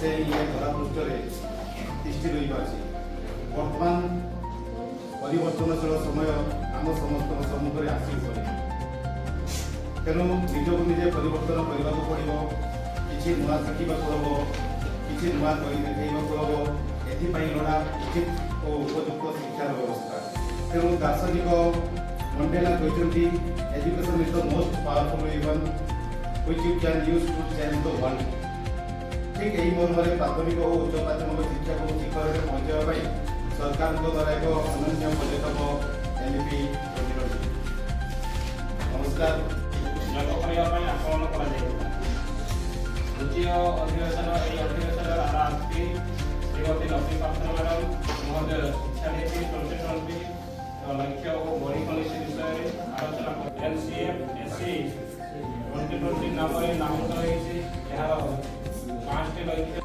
से ये धरापृष्ठ तिष्ठि रही बर्तमान परिवर्तनशील समय आम समस्त सम्मुखें आसी पड़े तेणु निजक निजे परिवर्तन करने को पड़ो कि नुआ शिखा हम कि नुआ कर देखा हम एपाई लड़ा उचित और उपयुक्त शिक्षार व्यवस्था तेणु दार्शनिक मंडेला कहते education is the most powerful weapon which you can use to change the world ठीक यही मर्म प्राथमिक और उच्च प्राथमिक शिक्षा को शिखर में पहुंचाई सरकार द्वारा एक अनन्य पदक्षेप एमपी नमस्कार द्वितीय अधिवेशन अधिवेशन आरती श्रीमती लक्ष्मी पात्र मैडम महोदय शिक्षा नीति 2020 लक्ष्य और मौलिक नीति विषय आलोचना एनसीएफ एससी 2020 नाम नामांकन यार 5टी लक्ष्य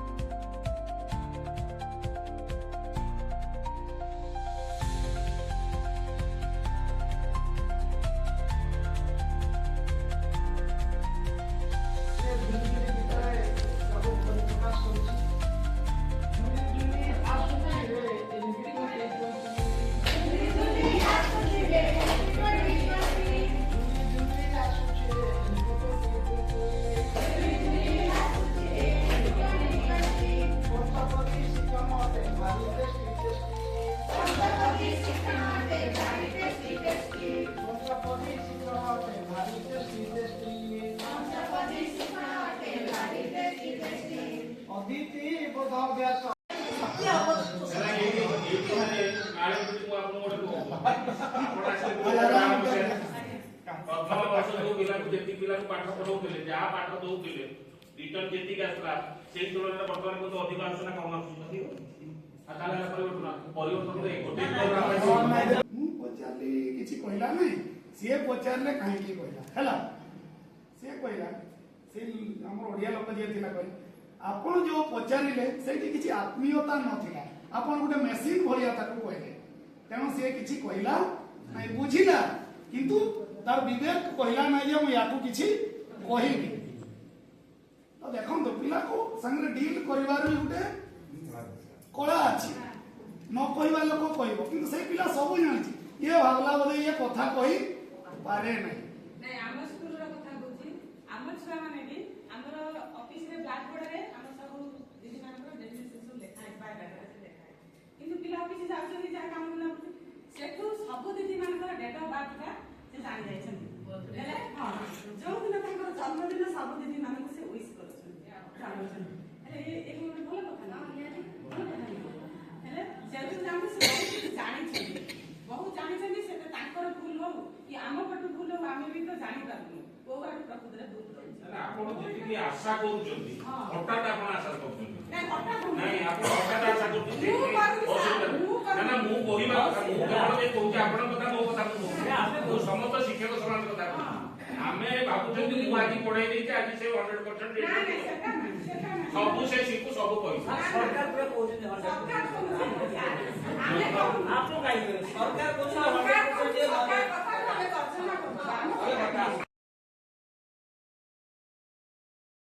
पाठ पढ़ाऊले जहाँ पाठ दौले रिटर्न जी आसला से तुलन में बर्तमान को अधिक आलोचना कम आपण जो पचारे से आत्मीयता नाला आपण गोटे मेसीन भाया कहले तेणु सी कि कहला नहीं बुझिला किंतु तार विवेक कहला ना जे या किसी कहबी तो देखो पिला को संगे डील कर गोटे कला अच्छी न कहवा लोक कह कि से पिला सब जानी ये भावला बोधे ये कथा कही पारे नहीं सब दीदी मान डेट ऑफ बर्थ का से जानि जाय हां जो दिन तांकर जन्मदिन सब दीदी मान को से विश करछन हेले एक मिनट बोल कथा ना हेले जेतु जाम से बहुत जानि छथि से तांकर भूल हो कि आम पटु भूल हो आमे भी तो जानि पाबु को बार प्रकृति रे दूर रही आपण जेति आशा करूछथि हठात आपण आशा करूछथि नहीं हठात नहीं आपण हठात आशा करूछथि ना मु कहिबा मु केवल जे कहूची आपण कथा मो कथा मु समस्त शिक्षक समान कथा आमे भाबुछथि मु आजि पढाई देछि आजि से 100% नहीं सेटा नहीं सब से शिकु सब पैसा सरकार पूरा कहउछथि सरकार आमे आप लोग काई सरकार कहउछथि 100% सरकार कथा हमें चर्चा ना करबा